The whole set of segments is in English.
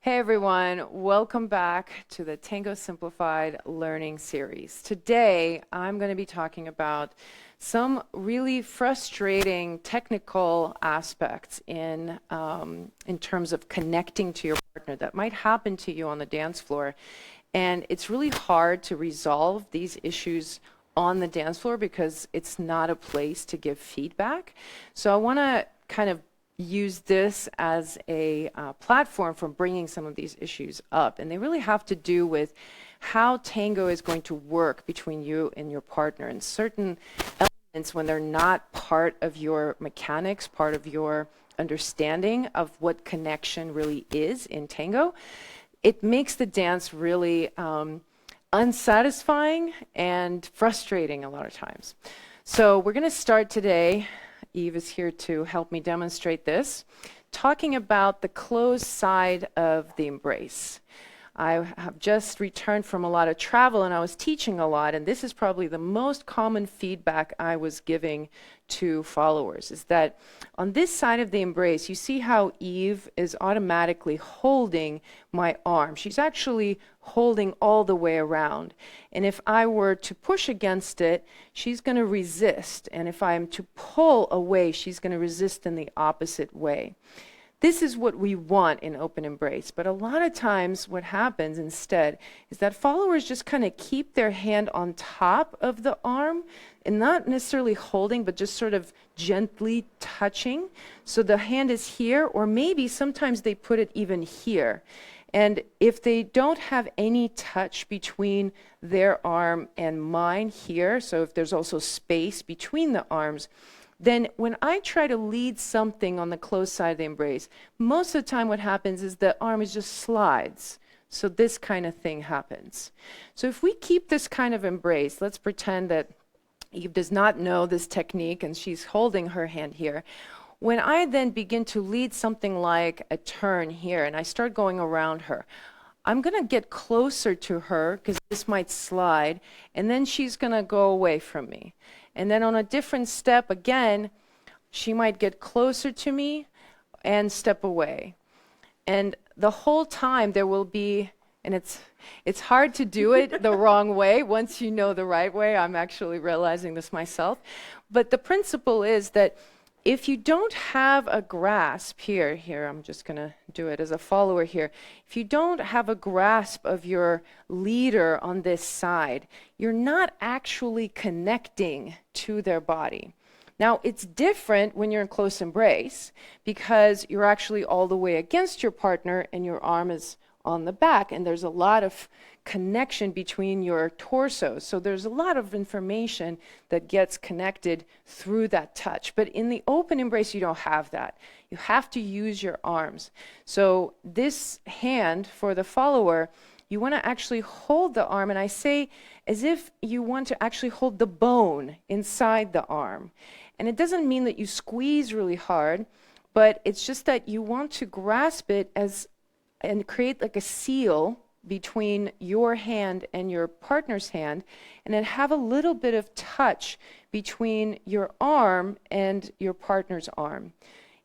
Hey everyone, welcome back to the Tango Simplified learning series. Today, I'm going to be talking about some really frustrating technical aspects in terms of connecting to your partner that might happen to you on the dance floor. And it's really hard to resolve these issues on the dance floor because it's not a place to give feedback. So I want to kind of use this as a platform for bringing some of these issues up. And they really have to do with how tango is going to work between you and your partner, and certain elements when they're not part of your mechanics, part of your understanding of what connection really is in tango. It makes the dance really unsatisfying and frustrating a lot of times. So we're going to start today. Eve is here to help me demonstrate this, talking about the closed side of the embrace. I have just returned from a lot of travel and I was teaching a lot, and this is probably the most common feedback I was giving to followers, is that on this side of the embrace, you see how Eve is automatically holding my arm. She's actually holding all the way around. And if I were to push against it, she's going to resist. And if I'm to pull away, she's going to resist in the opposite way. This is what we want in open embrace, but a lot of times what happens instead is that followers just kind of keep their hand on top of the arm and not necessarily holding, but just sort of gently touching. So the hand is here, or maybe sometimes they put it even here. And if they don't have any touch between their arm and mine here, so if there's also space between the arms, then when I try to lead something on the closed side of the embrace, most of the time what happens is the arm just slides. So this kind of thing happens. So if we keep this kind of embrace, let's pretend that Eve does not know this technique and she's holding her hand here. When I then begin to lead something like a turn here and I start going around her, I'm going to get closer to her because this might slide, and then she's going to go away from me. And then on a different step, again, she might get closer to me and step away. And the whole time there will be, and it's hard to do it the wrong way. Once you know the right way, I'm actually realizing this myself. But the principle is that if you don't have a grasp here, I'm just going to do it as a follower here. If you don't have a grasp of your leader on this side, you're not actually connecting to their body. Now, it's different when you're in close embrace because you're actually all the way against your partner and your arm is on the back, and there's a lot of connection between your torsos. So there's a lot of information that gets connected through that touch. But in the open embrace, you don't have that. You have to use your arms. So this hand for the follower, you want to actually hold the arm, and I say as if you want to actually hold the bone inside the arm. And it doesn't mean that you squeeze really hard, but it's just that you want to grasp it and create like a seal between your hand and your partner's hand, and then have a little bit of touch between your arm and your partner's arm.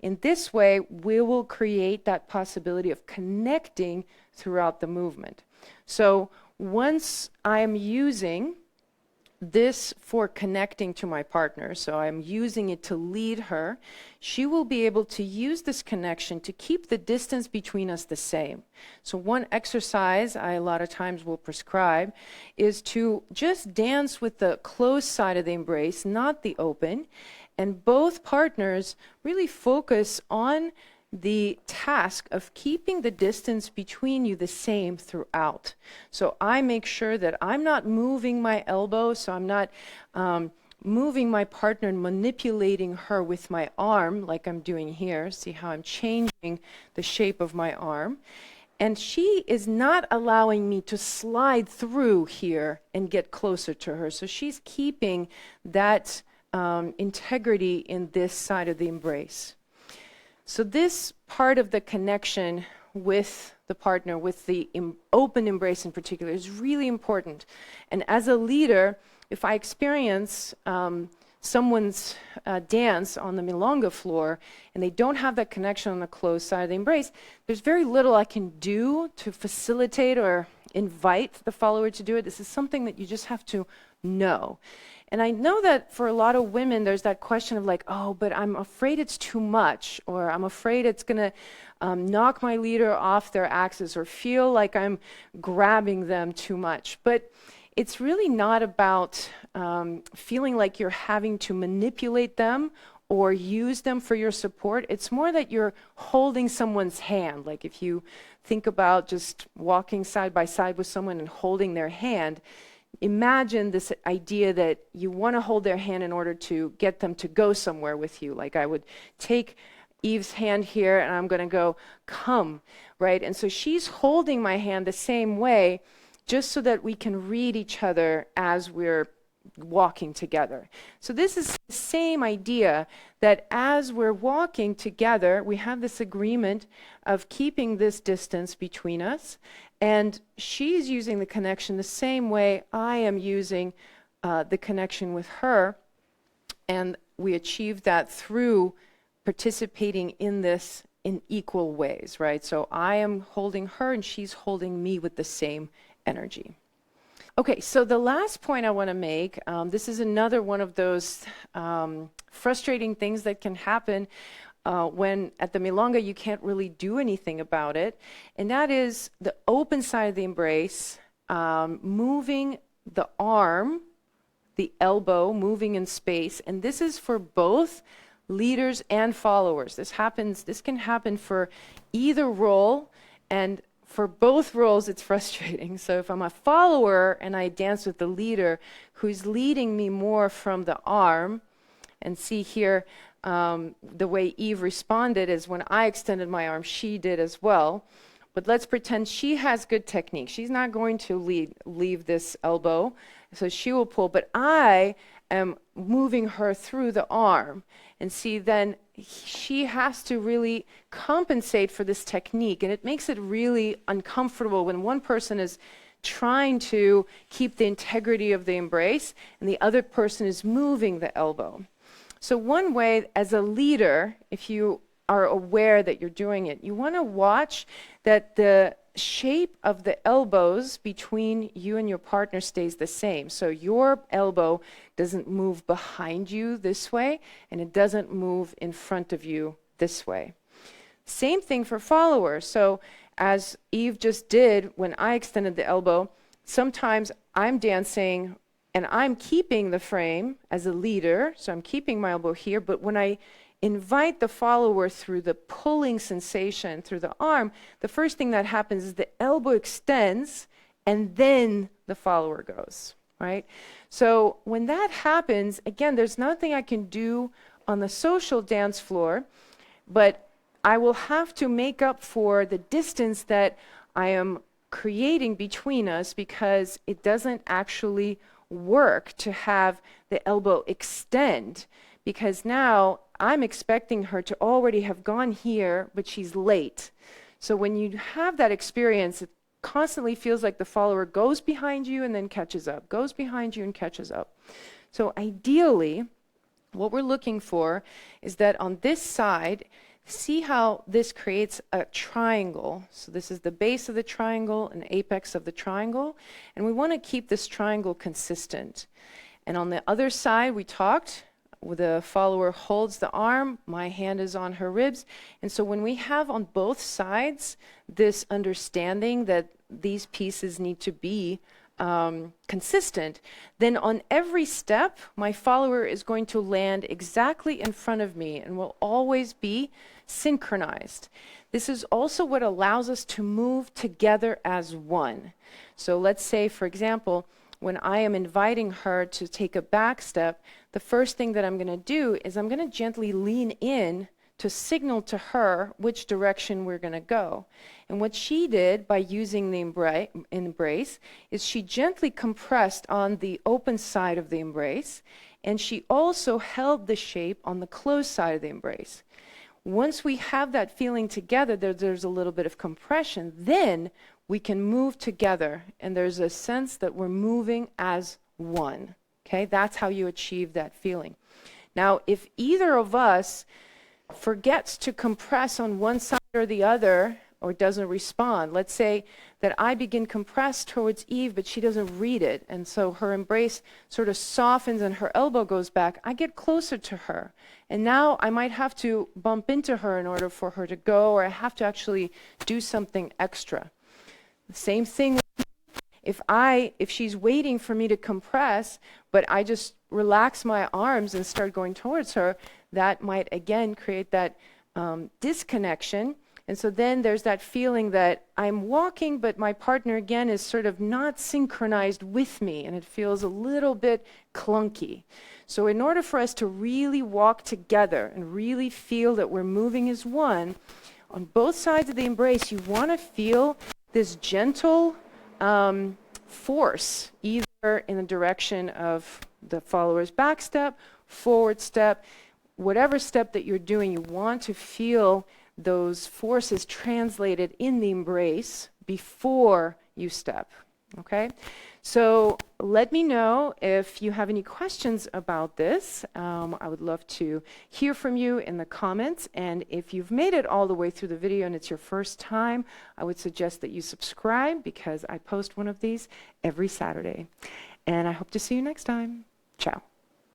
In this way, we will create that possibility of connecting throughout the movement. So once I'm using this for connecting to my partner, so I'm using it to lead her, she will be able to use this connection to keep the distance between us the same. So one exercise I a lot of times will prescribe is to just dance with the closed side of the embrace, not the open, and both partners really focus on the task of keeping the distance between you the same throughout. So I make sure that I'm not moving my elbow, so I'm not moving my partner and manipulating her with my arm like I'm doing here. See how I'm changing the shape of my arm. And she is not allowing me to slide through here and get closer to her. So she's keeping that integrity in this side of the embrace. So this part of the connection with the partner, with the open embrace in particular, is really important. And as a leader, if I experience someone's dance on the milonga floor and they don't have that connection on the closed side of the embrace, there's very little I can do to facilitate or invite the follower to do it. This is something that you just have to know. And I know that for a lot of women, there's that question of like, oh, but I'm afraid it's too much, or I'm afraid it's going to knock my leader off their axis, or feel like I'm grabbing them too much. But it's really not about feeling like you're having to manipulate them or use them for your support. It's more that you're holding someone's hand. Like if you think about just walking side by side with someone and holding their hand, imagine this idea that you want to hold their hand in order to get them to go somewhere with you. Like I would take Eve's hand here and I'm going to go, come, right? And so she's holding my hand the same way, just so that we can read each other as we're walking together. So this is the same idea, that as we're walking together, we have this agreement of keeping this distance between us, and she's using the connection the same way I am using the connection with her, and we achieve that through participating in this in equal ways, right? So I am holding her and she's holding me with the same energy. Okay, so the last point I want to make, this is another one of those frustrating things that can happen when at the milonga you can't really do anything about it, and that is the open side of the embrace, moving the arm, the elbow, moving in space, and this is for both leaders and followers. This can happen for either role, and for both roles, it's frustrating. So if I'm a follower and I dance with the leader who's leading me more from the arm, and see here, the way Eve responded is when I extended my arm, she did as well. But let's pretend she has good technique. She's not going to leave this elbow, so she will pull. But I am moving her through the arm. And see, then she has to really compensate for this technique. And it makes it really uncomfortable when one person is trying to keep the integrity of the embrace and the other person is moving the elbow. So one way, as a leader, if you are aware that you're doing it, you want to watch that the shape of the elbows between you and your partner stays the same. So your elbow doesn't move behind you this way, and it doesn't move in front of you this way. Same thing for followers. So as Eve just did when I extended the elbow, sometimes I'm dancing and I'm keeping the frame as a leader, so I'm keeping my elbow here, but when I invite the follower through the pulling sensation through the arm, the first thing that happens is the elbow extends and then the follower goes, right? So when that happens, again, there's nothing I can do on the social dance floor, but I will have to make up for the distance that I am creating between us, because it doesn't actually work to have the elbow extend, because now I'm expecting her to already have gone here, but she's late. So when you have that experience, it constantly feels like the follower goes behind you and then catches up, goes behind you and catches up. So ideally, what we're looking for is that on this side, see how this creates a triangle. So this is the base of the triangle and apex of the triangle, and we want to keep this triangle consistent. And on the other side, we talked, the follower holds the arm, my hand is on her ribs. And so when we have on both sides this understanding that these pieces need to be consistent, then on every step, my follower is going to land exactly in front of me and will always be synchronized. This is also what allows us to move together as one. So let's say, for example, when I am inviting her to take a back step, the first thing that I'm going to do is I'm going to gently lean in to signal to her which direction we're going to go. And what she did by using the embrace is she gently compressed on the open side of the embrace, and she also held the shape on the closed side of the embrace. Once we have that feeling together, there's a little bit of compression, then we can move together, and there's a sense that we're moving as one. Okay, that's how you achieve that feeling. Now, if either of us forgets to compress on one side or the other, or doesn't respond, let's say that I begin compressed towards Eve, but she doesn't read it, and so her embrace sort of softens and her elbow goes back, I get closer to her. And now I might have to bump into her in order for her to go, or I have to actually do something extra. The same thing if she's waiting for me to compress, but I just relax my arms and start going towards her, that might again create that disconnection. And so then there's that feeling that I'm walking, but my partner again is sort of not synchronized with me, and it feels a little bit clunky. So in order for us to really walk together and really feel that we're moving as one, on both sides of the embrace, you want to feel this gentle force, either in the direction of the follower's back step, forward step, whatever step that you're doing, you want to feel those forces translated in the embrace before you step. Okay? So let me know if you have any questions about this. I would love to hear from you in the comments. And if you've made it all the way through the video and it's your first time, I would suggest that you subscribe, because I post one of these every Saturday. And I hope to see you next time. Ciao.